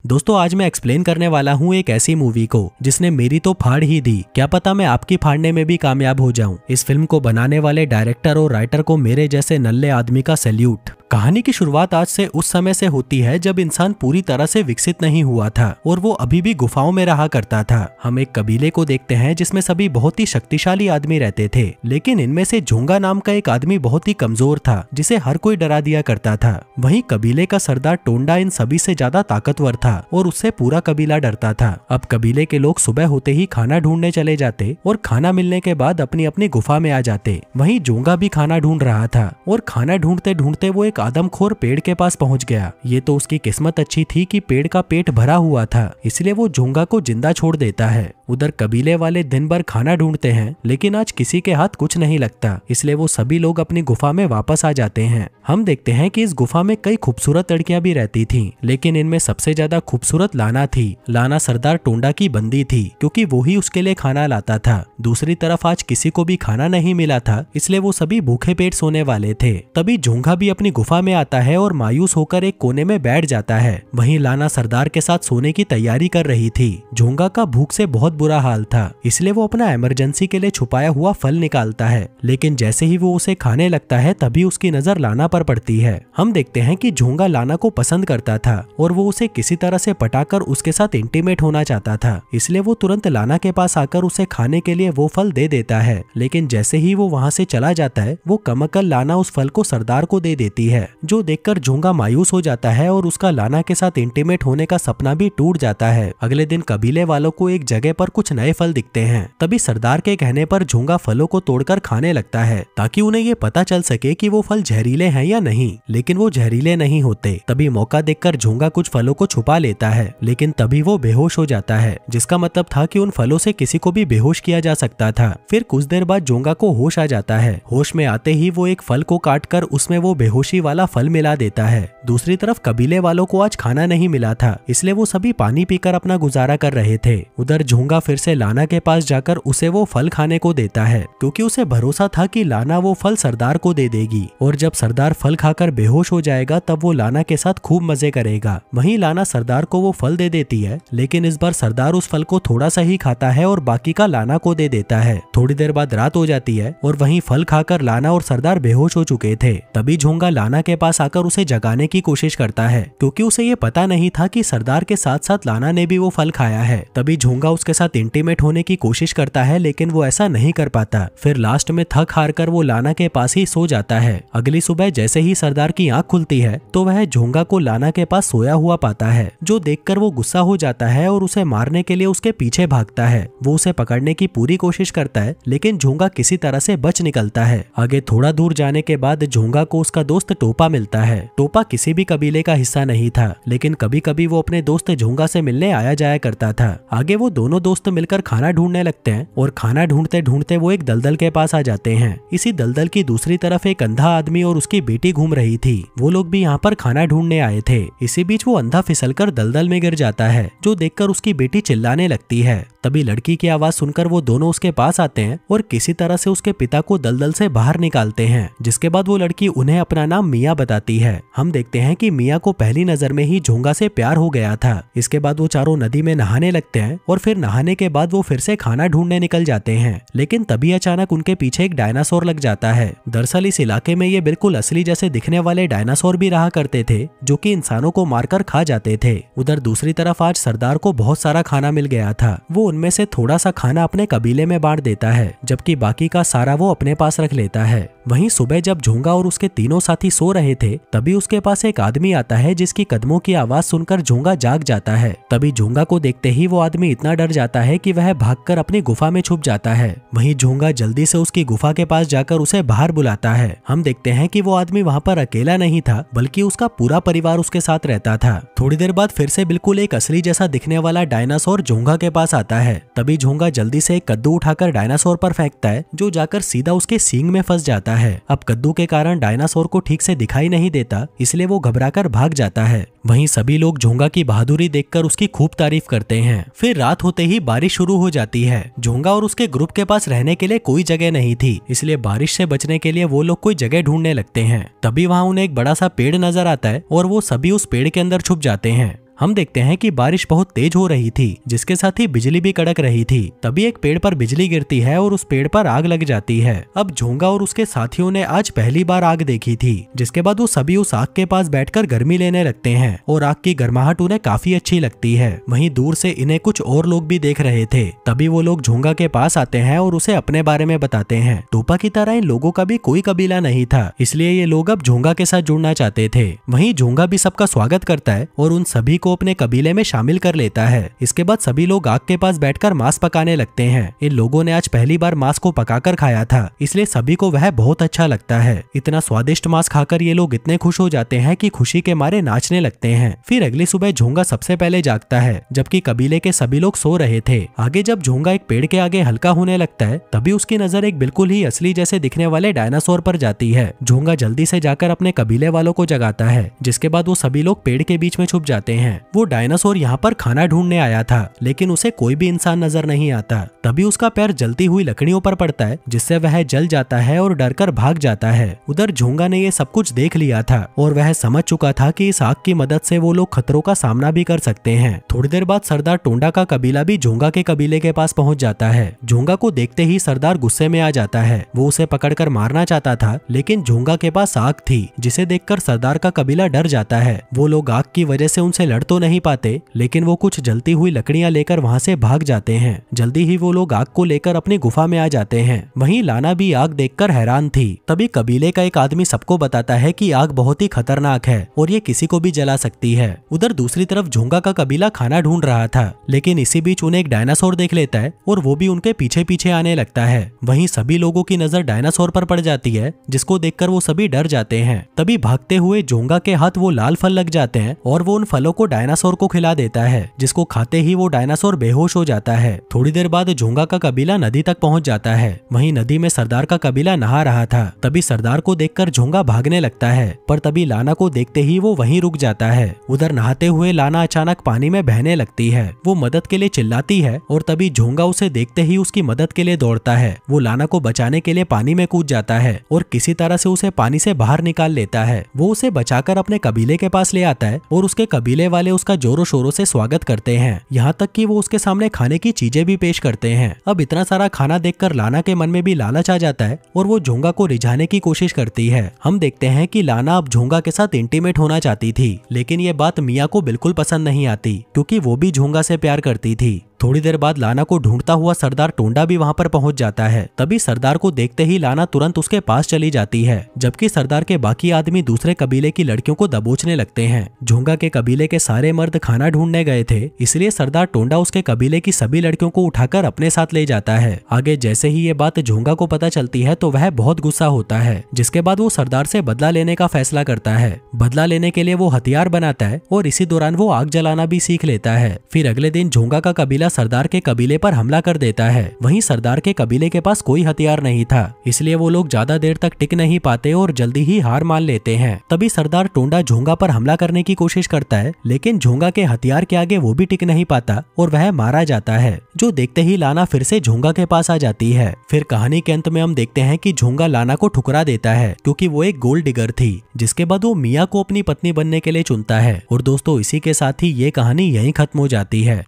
दोस्तों आज मैं एक्सप्लेन करने वाला हूँ एक ऐसी मूवी को जिसने मेरी तो फाड़ ही दी। क्या पता मैं आपकी फाड़ने में भी कामयाब हो जाऊं। इस फिल्म को बनाने वाले डायरेक्टर और राइटर को मेरे जैसे नल्ले आदमी का सैल्यूट। कहानी की शुरुआत आज से उस समय से होती है जब इंसान पूरी तरह से विकसित नहीं हुआ था और वो अभी भी गुफाओं में रहा करता था। हम एक कबीले को देखते हैं जिसमें सभी बहुत ही शक्तिशाली आदमी रहते थे, लेकिन इनमें से झोंगा नाम का एक आदमी बहुत ही कमजोर था जिसे हर कोई डरा दिया करता था। वहीं कबीले का सरदार टोंडा इन सभी से ज्यादा ताकतवर था और उससे पूरा कबीला डरता था। अब कबीले के लोग सुबह होते ही खाना ढूंढने चले जाते और खाना मिलने के बाद अपनी अपनी गुफा में आ जाते। वहीं झोंगा भी खाना ढूंढ रहा था और खाना ढूंढते ढूंढते वो एक आदमखोर पेड़ के पास पहुंच गया। ये तो उसकी किस्मत अच्छी थी कि पेड़ का पेट भरा हुआ था, इसलिए वो झोंगा को जिंदा छोड़ देता है। उधर कबीले वाले दिन भर खाना ढूंढते हैं, लेकिन आज किसी के हाथ कुछ नहीं लगता, इसलिए वो सभी लोग अपनी गुफा में वापस आ जाते हैं। हम देखते हैं कि इस गुफा में कई खूबसूरत लड़कियां भी रहती थीं, लेकिन इनमें सबसे ज्यादा खूबसूरत लाना थी। लाना सरदार टोंडा की बंदी थी क्योंकि वो ही उसके लिए खाना लाता था। दूसरी तरफ आज किसी को भी खाना नहीं मिला था, इसलिए वो सभी भूखे पेट सोने वाले थे। तभी झोंगा भी अपनी गुफा में आता है और मायूस होकर एक कोने में बैठ जाता है। वहीं लाना सरदार के साथ सोने की तैयारी कर रही थी। झोंगा का भूख से बहुत बुरा हाल था, इसलिए वो अपना इमरजेंसी के लिए छुपाया हुआ फल निकालता है, लेकिन जैसे ही वो उसे खाने लगता है तभी उसकी नजर लाना पर पड़ती है। हम देखते हैं कि झोंगा लाना को पसंद करता था और वो उसे किसी तरह से पटाकर उसके साथ इंटीमेट होना चाहता था, इसलिए वो तुरंत लाना के पास आकर उसे खाने के लिए वो फल दे देता है। लेकिन जैसे ही वो वहां से चला जाता है वो कमअक्ल लाना उस फल को सरदार को दे देती है, जो देखकर झोंगा मायूस हो जाता है और उसका लाना के साथ इंटीमेट होने का सपना भी टूट जाता है। अगले दिन कबीले वालों को एक जगह पर कुछ नए फल दिखते हैं। तभी सरदार के कहने पर झोंगा फलों को तोड़कर खाने लगता है ताकि उन्हें ये पता चल सके कि वो फल जहरीले हैं या नहीं, लेकिन वो जहरीले नहीं होते। तभी मौका देखकर झोंगा कुछ फलों को छुपा लेता है, लेकिन तभी वो बेहोश हो जाता है, जिसका मतलब था कि उन फलों से किसी को भी बेहोश किया जा सकता था। फिर कुछ देर बाद झोंगा को होश आ जाता है। होश में आते ही वो एक फल को काटकर उसमें वो बेहोशी वाला फल मिला देता है। दूसरी तरफ कबीले वालों को आज खाना नहीं मिला था, इसलिए वो सभी पानी पीकर अपना गुजारा कर रहे थे। उधर झोंगा फिर से लाना के पास जाकर उसे वो फल खाने को देता है, क्योंकि उसे भरोसा था कि लाना वो फल सरदार को दे देगी और जब सरदार फल खाकर बेहोश हो जाएगा तब वो लाना के साथ खूब मजे करेगा। वहीं लाना सरदार को वो फल दे देती है, लेकिन इस बार सरदार उस फल को थोड़ा सा ही खाता है और बाकी का लाना को दे देता है। थोड़ी देर बाद रात हो जाती है और वहीं फल खाकर लाना और सरदार बेहोश हो चुके थे। तभी झोंगा लाना के पास आकर उसे जगाने की कोशिश करता है, क्योंकि उसे ये पता नहीं था कि सरदार के साथ साथ लाना ने भी वो फल खाया है। तभी झोंगा उसके साथ इंटीमेट होने की कोशिश करता है, लेकिन वो ऐसा नहीं कर पाता। फिर लास्ट में थक हार कर वो लाना के पास ही सो जाता है। अगली सुबह जैसे ही सरदार की आंख खुलती है तो वह झोंगा को लाना के पास सोया हुआ पाता है, जो देखकर वो गुस्सा हो जाता है और उसे मारने के लिए उसके पीछे भागता है। वो उसे पकड़ने की पूरी कोशिश करता है, लेकिन झोंगा किसी तरह से बच निकलता है। आगे थोड़ा दूर जाने के बाद झोंगा को उसका दोस्त टोपा मिलता है। टोपा किसी भी कबीले का हिस्सा नहीं था, लेकिन कभी कभी वो अपने दोस्त झोंगा से मिलने आया जाया करता था। आगे वो दोनों दोस्त मिलकर खाना ढूंढने लगते हैं और खाना ढूंढते ढूंढते वो एक दलदल के पास आ जाते हैं। इसी दलदल की दूसरी तरफ एक अंधा आदमी और उसकी बेटी घूम रही थी। वो लोग भी यहाँ पर खाना ढूंढने आए थे। इसी बीच वो अंधा फिसलकर दलदल में गिर जाता है, जो देखकर उसकी बेटी चिल्लाने लगती है। तभी लड़की की आवाज सुनकर वो दोनों उसके पास आते हैं और किसी तरह से उसके पिता को दलदल से बाहर निकालते हैं, जिसके बाद वो लड़की उन्हें अपना नाम मिया बताती है। हम देखते हैं कि मिया को पहली नजर में ही झोंगा से प्यार हो गया था। इसके बाद वो चारों नदी में नहाने लगते हैं और फिर नहाने के बाद वो फिर से खाना ढूंढने निकल जाते हैं, लेकिन तभी अचानक उनके पीछे एक डायनासोर लग जाता है। दरअसल इस इलाके में ये बिल्कुल असली जैसे दिखने वाले डायनासोर भी रहा करते थे, जो कि इंसानों को मारकर खा जाते थे। उधर दूसरी तरफ आज सरदार को बहुत सारा खाना मिल गया था। वो उनमें से थोड़ा सा खाना अपने कबीले में बांट देता है, जबकि बाकी का सारा वो अपने पास रख लेता है। वहीं सुबह जब झोंगा और उसके तीनों साथी सो रहे थे तभी उसके पास एक आदमी आता है, जिसकी कदमों की आवाज सुनकर झोंगा जाग जाता है। तभी झोंगा को देखते ही वो आदमी इतना डर जाता है कि वह भागकर अपनी गुफा में छुप जाता है। वहीं झोंगा जल्दी से उसकी गुफा के पास जाकर उसे बाहर बुलाता है। हम देखते हैं कि वो आदमी वहाँ पर अकेला नहीं था, बल्कि उसका पूरा परिवार उसके साथ रहता था। थोड़ी देर बाद फिर से बिल्कुल एक असली जैसा दिखने वाला डायनासोर झोंगा के पास आता है। तभी झोंगा जल्दी से एक कद्दू उठाकर डायनासोर पर फेंकता है, जो जाकर सीधा उसके सींग में फंस जाता है। अब कद्दू के कारण डायनासोर को ठीक से दिखाई नहीं देता, इसलिए वो घबराकर भाग जाता है। वहीं सभी लोग झोंगा की बहादुरी देखकर उसकी खूब तारीफ करते हैं। फिर रात होते ही बारिश शुरू हो जाती है। झोंगा और उसके ग्रुप के पास रहने के लिए कोई जगह नहीं थी, इसलिए बारिश से बचने के लिए वो लोग कोई जगह ढूंढने लगते हैं। तभी वहाँ उन्हें एक बड़ा सा पेड़ नजर आता है और वो सभी उस पेड़ के अंदर छुप जाते हैं। हम देखते हैं कि बारिश बहुत तेज हो रही थी, जिसके साथ ही बिजली भी कड़क रही थी। तभी एक पेड़ पर बिजली गिरती है और उस पेड़ पर आग लग जाती है। अब झोंगा और उसके साथियों ने आज पहली बार आग देखी थी, जिसके बाद वो सभी उस आग के पास बैठकर गर्मी लेने लगते हैं और आग की गर्माहट उन्हें काफी अच्छी लगती है। वहीं दूर से इन्हें कुछ और लोग भी देख रहे थे। तभी वो लोग झोंगा के पास आते हैं और उसे अपने बारे में बताते हैं। टोपा की तरह इन लोगों का भी कोई कबीला नहीं था, इसलिए ये लोग अब झोंगा के साथ जुड़ना चाहते थे। वहीं झोंगा भी सबका स्वागत करता है और उन सभी को अपने कबीले में शामिल कर लेता है। इसके बाद सभी लोग आग के पास बैठकर मांस पकाने लगते हैं। इन लोगों ने आज पहली बार मांस को पकाकर खाया था, इसलिए सभी को वह बहुत अच्छा लगता है। इतना स्वादिष्ट मांस खाकर ये लोग इतने खुश हो जाते हैं कि खुशी के मारे नाचने लगते हैं। फिर अगली सुबह झोंगा सबसे पहले जागता है, जबकि कबीले के सभी लोग सो रहे थे। आगे जब झोंगा एक पेड़ के आगे हल्का होने लगता है, तभी उसकी नजर एक बिल्कुल ही असली जैसे दिखने वाले डायनासोर पर जाती है। झोंगा जल्दी से जाकर अपने कबीले वालों को जगाता है, जिसके बाद वो सभी लोग पेड़ के बीच में छुप जाते हैं। वो डायनासोर यहाँ पर खाना ढूंढने आया था, लेकिन उसे कोई भी इंसान नजर नहीं आता। तभी उसका पैर जलती हुई लकड़ियों पर पड़ता है, जिससे वह जल जाता है और डरकर भाग जाता है। उधर झोंगा ने ये सब कुछ देख लिया था और वह समझ चुका था कि इस आग की मदद से वो लोग खतरों का सामना भी कर सकते हैं। थोड़ी देर बाद सरदार टोंडा का कबीला भी झोंगा के कबीले के पास पहुंच जाता है। झोंगा को देखते ही सरदार गुस्से में आ जाता है। वो उसे पकड़कर मारना चाहता था, लेकिन झोंगा के पास आग थी, जिसे देखकर सरदार का कबीला डर जाता है। वो लोग आग की वजह से उनसे लड़ तो नहीं पाते, लेकिन वो कुछ जलती हुई लकड़ियां लेकर वहां से भाग जाते हैं। जल्दी ही वो लोग आग को लेकर अपनी गुफा में आ जाते हैं। वहीं लाना भी आग देखकर हैरान थी। तभी कबीले का एक आदमी सबको बताता है कि आग बहुत ही खतरनाक है और ये किसी को भी जला सकती है। उधर दूसरी तरफ झोंगा का कबीला खाना ढूंढ रहा था, लेकिन इसी बीच उन्हें एक डायनासोर देख लेता है और वो भी उनके पीछे पीछे आने लगता है। वहीं सभी लोगों की नजर डायनासोर पर पड़ जाती है, जिसको देखकर वो सभी डर जाते हैं। तभी भागते हुए झोंगा के हाथ वो लाल फल लग जाते हैं और वो उन फलों को डायनासोर को खिला देता है, जिसको खाते ही वो डायनासोर बेहोश हो जाता है। थोड़ी देर बाद झोंगा का कबीला नदी तक पहुंच जाता है। वहीं नदी में सरदार का कबीला नहा रहा था। तभी सरदार को देखकर झोंगा भागने लगता है, पर तभी लाना को देखते ही वो वहीं रुक जाता है। उधर नहाते हुए लाना अचानक पानी में बहने लगती है। वो मदद के लिए चिल्लाती है और तभी झोंगा उसे देखते ही उसकी मदद के लिए दौड़ता है। वो लाना को बचाने के लिए पानी में कूद जाता है और किसी तरह से उसे पानी से बाहर निकाल लेता है। वो उसे बचाकर अपने कबीले के पास ले आता है और उसके कबीले वाले उसका जोरों शोरों से स्वागत करते हैं। यहाँ तक कि वो उसके सामने खाने की चीजें भी पेश करते हैं। अब इतना सारा खाना देखकर लाना के मन में भी लालच आ जाता है और वो झोंगा को रिझाने की कोशिश करती है। हम देखते हैं कि लाना अब झोंगा के साथ इंटीमेट होना चाहती थी, लेकिन ये बात मिया को बिल्कुल पसंद नहीं आती, क्योंकि वो भी झोंगा से प्यार करती थी। थोड़ी देर बाद लाना को ढूंढता हुआ सरदार टोंडा भी वहां पर पहुंच जाता है। तभी सरदार को देखते ही लाना तुरंत उसके पास चली जाती है, जबकि सरदार के बाकी आदमी दूसरे कबीले की लड़कियों को दबोचने लगते हैं। झोंगा के कबीले के सारे मर्द खाना ढूंढने गए थे, इसलिए सरदार टोंडा उसके कबीले की सभी लड़कियों को उठाकर अपने साथ ले जाता है। आगे जैसे ही ये बात झोंगा को पता चलती है तो वह बहुत गुस्सा होता है, जिसके बाद वो सरदार से बदला लेने का फैसला करता है। बदला लेने के लिए वो हथियार बनाता है और इसी दौरान वो आग जलाना भी सीख लेता है। फिर अगले दिन झोंगा का कबीला सरदार के कबीले पर हमला कर देता है। वहीं सरदार के कबीले के पास कोई हथियार नहीं था, इसलिए वो लोग ज्यादा देर तक टिक नहीं पाते और जल्दी ही हार मान लेते हैं। तभी सरदार टोंडा झोंगा पर हमला करने की कोशिश करता है, लेकिन झोंगा के हथियार के आगे वो भी टिक नहीं पाता और वह मारा जाता है, जो देखते ही लाना फिर से झोंगा के पास आ जाती है। फिर कहानी के अंत में हम देखते हैं कि झोंगा लाना को ठुकरा देता है, क्योंकि वो एक गोल्ड डिगर थी। जिसके बाद वो मिया को अपनी पत्नी बनने के लिए चुनता है। और दोस्तों, इसी के साथ ही ये कहानी यहीं खत्म हो जाती है।